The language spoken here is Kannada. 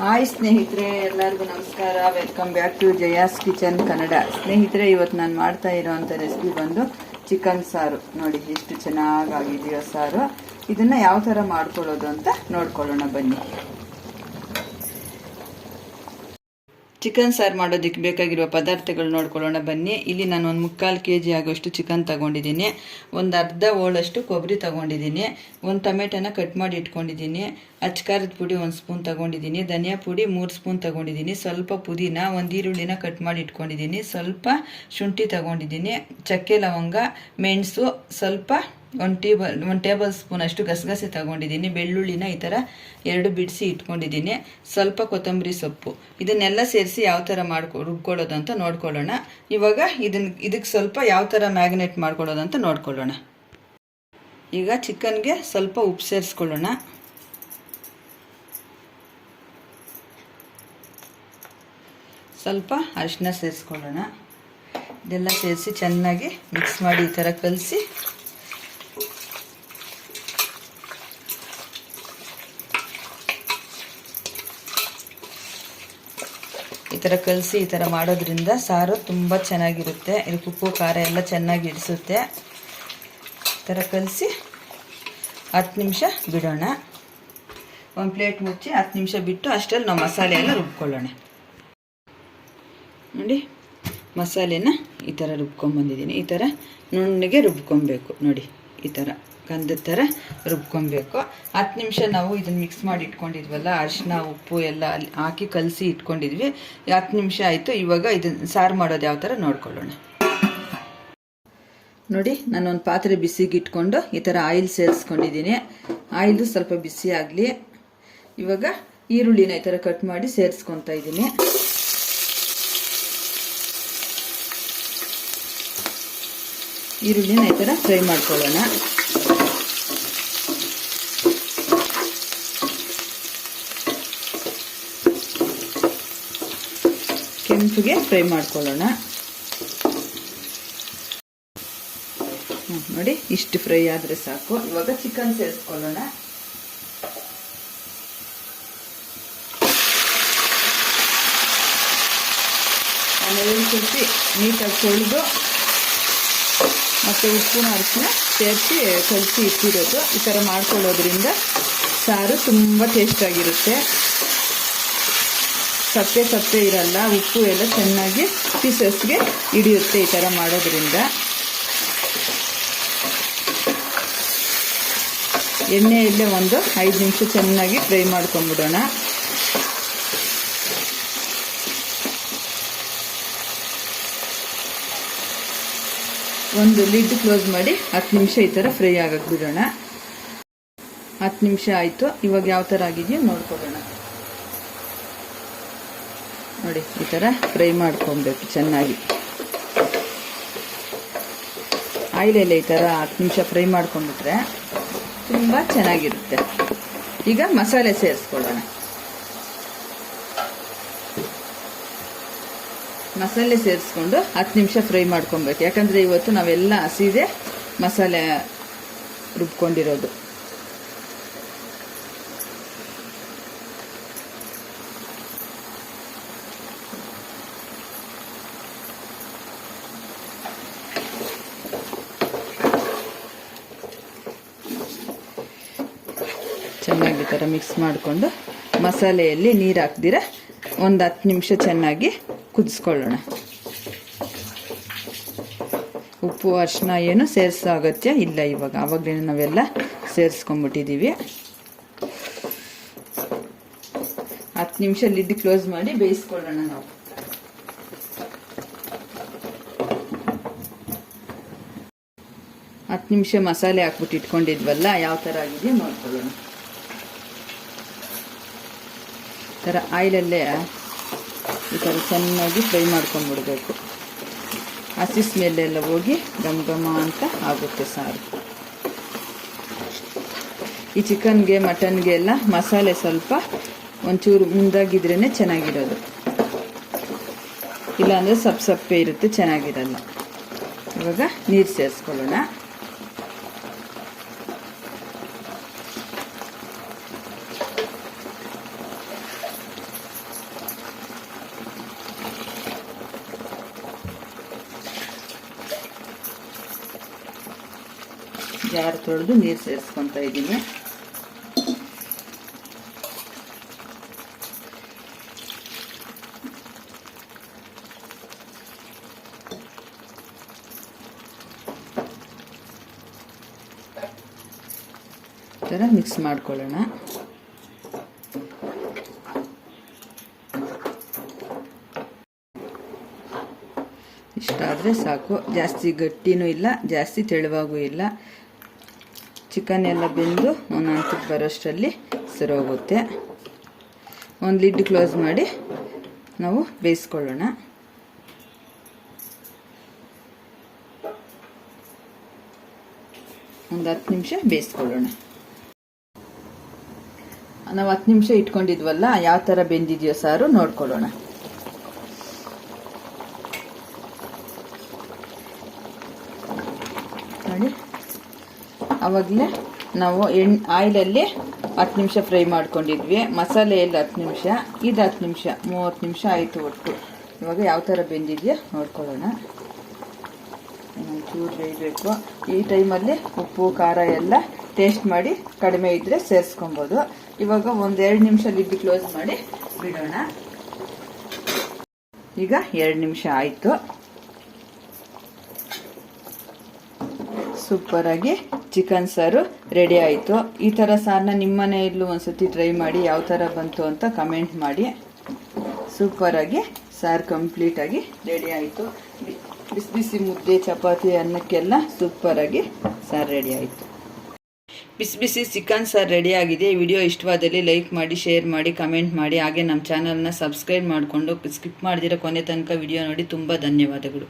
ಹಾಯ್ ಸ್ನೇಹಿತರೆ, ಎಲ್ಲರಿಗೂ ನಮಸ್ಕಾರ. Welcome back to Jaya's kitchen Kannada. ಸ್ನೇಹಿತರೆ, ಇವತ್ತು ನಾನು ಮಾಡ್ತಾ ಇರೋವಂಥ ರೆಸಿಪಿ ಬಂದು ಚಿಕನ್ ಸಾರು. ನೋಡಿ ಎಷ್ಟು ಚೆನ್ನಾಗಿದೆಯೋ ಸಾರು. ಇದನ್ನ ಯಾವ ಥರ ಮಾಡ್ಕೊಳ್ಳೋದು ಅಂತ ನೋಡ್ಕೊಳ್ಳೋಣ ಬನ್ನಿ. ಚಿಕನ್ ಸಾರು ಮಾಡೋದಕ್ಕೆ ಬೇಕಾಗಿರುವ ಪದಾರ್ಥಗಳು ನೋಡ್ಕೊಳ್ಳೋಣ ಬನ್ನಿ. ಇಲ್ಲಿ ನಾನು ಒಂದು 3/4 kg ಆಗೋಷ್ಟು ಚಿಕನ್ ತಗೊಂಡಿದ್ದೀನಿ. ಒಂದು ಅರ್ಧ ಹೋಳಷ್ಟು ಕೊಬ್ಬರಿ ತಗೊಂಡಿದ್ದೀನಿ. ಒಂದು ಟೊಮೆಟೊನ ಕಟ್ ಮಾಡಿ ಇಟ್ಕೊಂಡಿದ್ದೀನಿ. ಅಚ್ಕಾರದ ಪುಡಿ 1 ಸ್ಪೂನ್ ತಗೊಂಡಿದ್ದೀನಿ. ಧನಿಯಾ ಪುಡಿ 3 ಸ್ಪೂನ್ ತಗೊಂಡಿದ್ದೀನಿ. ಸ್ವಲ್ಪ ಪುದೀನ, ಒಂದು ಈರುಳ್ಳಿನ ಕಟ್ ಮಾಡಿ ಇಟ್ಕೊಂಡಿದ್ದೀನಿ. ಸ್ವಲ್ಪ ಶುಂಠಿ ತಗೊಂಡಿದ್ದೀನಿ. ಚಕ್ಕೆ ಲವಂಗ, ಮೆಣಸು, ಸ್ವಲ್ಪ 1 ಟೇಬಲ್ ಸ್ಪೂನ್ ಅಷ್ಟು ಗಸಗಸೆ ತಗೊಂಡಿದ್ದೀನಿ. ಬೆಳ್ಳುಳ್ಳಿನ ಈ ಥರ 2 ಬಿಡಿಸಿ ಇಟ್ಕೊಂಡಿದ್ದೀನಿ. ಸ್ವಲ್ಪ ಕೊತ್ತಂಬರಿ ಸೊಪ್ಪು. ಇದನ್ನೆಲ್ಲ ಸೇರಿಸಿ ಯಾವ ಥರ ರುಬ್ಕೊಳ್ಳೋದು ಅಂತ ನೋಡ್ಕೊಳ್ಳೋಣ. ಇವಾಗ ಇದಕ್ಕೆ ಸ್ವಲ್ಪ ಯಾವ ಥರ ಮ್ಯಾಗ್ನೇಟ್ ಮಾಡ್ಕೊಳ್ಳೋದು ಅಂತ ನೋಡ್ಕೊಳ್ಳೋಣ. ಈಗ ಚಿಕನ್ಗೆ ಸ್ವಲ್ಪ ಉಪ್ಪು ಸೇರಿಸ್ಕೊಳ್ಳೋಣ. ಸ್ವಲ್ಪ ಅರಿಶಿನ ಸೇರಿಸ್ಕೊಳ್ಳೋಣ. ಇದೆಲ್ಲ ಸೇರಿಸಿ ಚೆನ್ನಾಗಿ ಮಿಕ್ಸ್ ಮಾಡಿ ಈ ಥರ ಕಲಸಿ ಈ ಥರ ಮಾಡೋದ್ರಿಂದ ಸಾರು ತುಂಬ ಚೆನ್ನಾಗಿರುತ್ತೆ. ಇದಕ್ಕೆ ಉಪ್ಪು ಖಾರ ಎಲ್ಲ ಚೆನ್ನಾಗಿ ಹಿಡಿಸುತ್ತೆ. ಈ ಥರ ಕಲಸಿ 10 ನಿಮಿಷ ಬಿಡೋಣ. ಒಂದು ಪ್ಲೇಟ್ ಮುಚ್ಚಿ 10 ನಿಮಿಷ ಬಿಟ್ಟು ಅಷ್ಟರಲ್ಲಿ ನಾವು ಮಸಾಲೆ ಎಲ್ಲ ರುಬ್ಕೊಳ್ಳೋಣ. ನೋಡಿ, ಮಸಾಲೆನ ಈ ಥರ ರುಬ್ಕೊಂಡ್ಬಂದಿದ್ದೀನಿ. ಈ ಥರ ನುಣ್ಣಗೆ ರುಬ್ಕೊಬೇಕು. ನೋಡಿ, ಈ ಥರ ಗಂಧದ ಥರ ರುಬ್ಕೊಬೇಕು. 10 ನಿಮಿಷ ನಾವು ಇದನ್ನು ಮಿಕ್ಸ್ ಮಾಡಿ ಇಟ್ಕೊಂಡಿದ್ವಲ್ಲ, ಅರಿಶಿನ ಉಪ್ಪು ಎಲ್ಲ ಹಾಕಿ ಕಲಸಿ ಇಟ್ಕೊಂಡಿದ್ವಿ. 10 ನಿಮಿಷ ಆಯಿತು. ಇವಾಗ ಇದನ್ನು ಸಾರು ಮಾಡೋದು ಯಾವ ಥರ ನೋಡ್ಕೊಳ್ಳೋಣ. ನೋಡಿ, ನಾನೊಂದು ಪಾತ್ರೆ ಬಿಸಿಗೆ ಇಟ್ಕೊಂಡು ಈ ಥರ ಆಯಿಲ್ ಸೇರಿಸ್ಕೊಂಡಿದ್ದೀನಿ. ಆಯಿಲು ಸ್ವಲ್ಪ ಬಿಸಿ ಆಗಲಿ. ಇವಾಗ ಈರುಳ್ಳಿನ ಈ ಥರ ಕಟ್ ಮಾಡಿ ಸೇರಿಸ್ಕೊತಾ ಇದ್ದೀನಿ. ಈರುಳ್ಳಿನ ಈ ಥರ ಫ್ರೈ ಮಾಡ್ಕೊಳ್ಳೋಣ. ಕೆಂಪುಗೆ ಫ್ರೈ ಮಾಡ್ಕೊಳ್ಳೋಣ. ನೋಡಿ, ಇಷ್ಟು ಫ್ರೈ ಆದರೆ ಸಾಕು. ಇವಾಗ ಚಿಕನ್ ಸೇರಿಸ್ಕೊಳ್ಳೋಣ. ಆಮೇಲೆ ಸ್ವಲ್ಪ ನೀಟಾಗಿ ತೊಳೆದು ಮತ್ತು ಉಪ್ಪು ಅರಿಶಿನ ಸೇರಿಸಿ ಕಲಸಿ ಇಟ್ಟಿರೋದು. ಈ ಥರ ಮಾಡ್ಕೊಳ್ಳೋದ್ರಿಂದ ಸಾರು ತುಂಬ ಟೇಸ್ಟಾಗಿರುತ್ತೆ. ಸಪ್ಪೆ ಇರಲ್ಲ. ಉಪ್ಪು ಎಲ್ಲ ಚೆನ್ನಾಗಿ ಪೀಸಸ್ಗೆ ಹಿಡಿಯುತ್ತೆ ಈ ಥರ ಮಾಡೋದ್ರಿಂದ. ಎಣ್ಣೆಯಲ್ಲೇ ಒಂದು 5 ನಿಮಿಷ ಚೆನ್ನಾಗಿ ಫ್ರೈ ಮಾಡ್ಕೊಂಬಿಡೋಣ. ಒಂದು ಲಿಡ್ ಕ್ಲೋಸ್ ಮಾಡಿ 10 ನಿಮಿಷ ಈ ಥರ ಫ್ರೈ ಆಗಕ್ಕೆ ಬಿಡೋಣ. 10 ನಿಮಿಷ ಆಯಿತು. ಇವಾಗ ಯಾವ ಥರ ಆಗಿದೆಯೋ ನೋಡ್ಕೊಳ್ಳೋಣ. ನೋಡಿ, ಈ ಥರ ಫ್ರೈ ಮಾಡ್ಕೊಬೇಕು ಚೆನ್ನಾಗಿ. ಆಯಿಲಲ್ಲೇ ಈ ಥರ 10 ನಿಮಿಷ ಫ್ರೈ ಮಾಡ್ಕೊಂಡ್ಬಿಟ್ರೆ ತುಂಬ ಚೆನ್ನಾಗಿರುತ್ತೆ. ಈಗ ಮಸಾಲೆ ಸೇರಿಸ್ಕೊಳ್ಳೋಣ. ಮಸಾಲೆ ಸೇರಿಸ್ಕೊಂಡು 10 ನಿಮಿಷ ಫ್ರೈ ಮಾಡ್ಕೊಬೇಕು. ಯಾಕಂದರೆ ಇವತ್ತು ನಾವೆಲ್ಲ ಹಸಿದೆ ಮಸಾಲೆ ರುಬ್ಕೊಂಡಿರೋದು. ಚೆನ್ನಾಗಿ ಥರ ಮಿಕ್ಸ್ ಮಾಡಿಕೊಂಡು ಮಸಾಲೆಯಲ್ಲಿ ನೀರು ಹಾಕ್ದಿರ ಒಂದು 10 ನಿಮಿಷ ಚೆನ್ನಾಗಿ ಕುದಿಸ್ಕೊಳ್ಳೋಣ. ಉಪ್ಪು ಅರಿಶಿನ ಏನು ಸೇರಿಸೋ ಅಗತ್ಯ ಇಲ್ಲ. ಇವಾಗ ಆವಾಗಲೇ ನಾವೆಲ್ಲ ಸೇರಿಸ್ಕೊಂಡ್ಬಿಟ್ಟಿದ್ದೀವಿ. 10 ನಿಮಿಷ ಲಿಡ್ ಕ್ಲೋಸ್ ಮಾಡಿ ಬೇಯಿಸ್ಕೊಳ್ಳೋಣ ನಾವು. ಹತ್ತು ನಿಮಿಷ ಮಸಾಲೆ ಹಾಕ್ಬಿಟ್ಟು ಇಟ್ಕೊಂಡಿದ್ವಲ್ಲ, ಯಾವ ಥರ ಆಗಿದೆ ನೋಡ್ಕೊಳ್ಳೋಣ. ಥರ ಆಯಿಲಲ್ಲೇ ಈ ಥರ ಚೆನ್ನಾಗಿ ಫ್ರೈ ಮಾಡ್ಕೊಂಡ್ಬಿಡ್ಬೇಕು. ಹಸಿ ಸ್ಮೆಲ್ಲೆಲ್ಲ ಹೋಗಿ ಘಮ ಘಮ ಅಂತ ಆಗುತ್ತೆ ಸಾರು. ಈ ಚಿಕನ್ಗೆ ಮಟನ್ಗೆ ಎಲ್ಲ ಮಸಾಲೆ ಸ್ವಲ್ಪ ಒಂಚೂರು ಮುಂದಾಗಿದ್ರೇ ಚೆನ್ನಾಗಿರೋದು. ಇಲ್ಲಾಂದರೆ ಸಪ್ಪೆ ಇರುತ್ತೆ, ಚೆನ್ನಾಗಿರಲ್ಲ. ಇವಾಗ ನೀರು ಸೇರಿಸ್ಕೊಳ್ಳೋಣ. ಜಾರು ತೊಳೆದು ನೀರು ಸೇರಿಸ್ಕೊತಾ ಇದ್ದೀನಿ. ಈ ಥರ ಮಿಕ್ಸ್ ಮಾಡ್ಕೊಳ್ಳೋಣ. ಇಷ್ಟಾದರೆ ಸಾಕು. ಜಾಸ್ತಿ ಗಟ್ಟಿನೂ ಇಲ್ಲ, ಜಾಸ್ತಿ ತೆಳುವಾಗೂ ಇಲ್ಲ. ಚಿಕನ್ ಎಲ್ಲ ಬೆಂದು ಒಂದು ಹಂತಕ್ಕೆ ಬರೋಷ್ಟರಲ್ಲಿ ಸರೋಗುತ್ತೆ. ಒಂದು ಲಿಡ್ ಕ್ಲೋಸ್ ಮಾಡಿ ನಾವು ಬೇಯಿಸ್ಕೊಳ್ಳೋಣ. ಒಂದು 10 ನಿಮಿಷ ಬೇಯಿಸ್ಕೊಳ್ಳೋಣ. ನಾವು 10 ನಿಮಿಷ ಇಟ್ಕೊಂಡಿದ್ವಲ್ಲ, ಯಾವ ಥರ ಬೆಂದಿದೆಯೋ ಸಾರು ನೋಡ್ಕೊಳ್ಳೋಣ. ನೋಡಿ, ಆವಾಗಲೇ ನಾವು ಆಯಿಲಲ್ಲಿ 10 ನಿಮಿಷ ಫ್ರೈ ಮಾಡ್ಕೊಂಡಿದ್ವಿ. ಮಸಾಲೆಯಲ್ಲಿ 10 ನಿಮಿಷ, ಇದು 10 ನಿಮಿಷ, 30 ನಿಮಿಷ ಆಯಿತು ಒಟ್ಟು. ಇವಾಗ ಯಾವ ಥರ ಬೆಂದಿದೆಯೋ ನೋಡ್ಕೊಳ್ಳೋಣ. ಒಂಚೂರು ಬೇಯಬೇಕು. ಈ ಟೈಮಲ್ಲಿ ಉಪ್ಪು ಖಾರ ಎಲ್ಲ ಟೇಸ್ಟ್ ಮಾಡಿ ಕಡಿಮೆ ಇದ್ದರೆ ಸೇರಿಸ್ಕೊಬೋದು. ಇವಾಗ ಒಂದು 2 ನಿಮಿಷ ಲಿಡ್ ಕ್ಲೋಸ್ ಮಾಡಿ ಬಿಡೋಣ. ಈಗ 2 ನಿಮಿಷ ಆಯಿತು. ಸೂಪರಾಗಿ ಚಿಕನ್ ಸಾರು ರೆಡಿ ಆಯಿತು. ಈ ಥರ ಸಾರನ್ನ ನಿಮ್ಮ ಮನೆಯಲ್ಲೂ ಒಂದ್ಸತಿ ಟ್ರೈ ಮಾಡಿ ಯಾವ ಥರ ಬಂತು ಅಂತ ಕಮೆಂಟ್ ಮಾಡಿ. ಸೂಪರಾಗಿ ಸಾರು ಕಂಪ್ಲೀಟಾಗಿ ರೆಡಿ ಆಯಿತು. ಬಿಸಿ ಬಿಸಿ ಮುದ್ದೆ, ಚಪಾತಿ, ಅನ್ನಕ್ಕೆಲ್ಲ ಸೂಪರಾಗಿ ಸಾರು ರೆಡಿ ಆಯಿತು. ಬಿಸಿ ಬಿಸಿ ಚಿಕನ್ ಸಾರು ರೆಡಿ ಆಗಿದೆ. ವಿಡಿಯೋ ಇಷ್ಟವಾದಲ್ಲಿ ಲೈಕ್ ಮಾಡಿ, ಶೇರ್ ಮಾಡಿ, ಕಮೆಂಟ್ ಮಾಡಿ. ಹಾಗೆ ನಮ್ಮ ಚಾನಲ್ನ ಸಬ್ಸ್ಕ್ರೈಬ್ ಮಾಡಿಕೊಂಡು ಸ್ಕಿಪ್ ಮಾಡಿದಿರೋ ಕೊನೆ ತನಕ ವಿಡಿಯೋ ನೋಡಿ ತುಂಬ ಧನ್ಯವಾದಗಳು.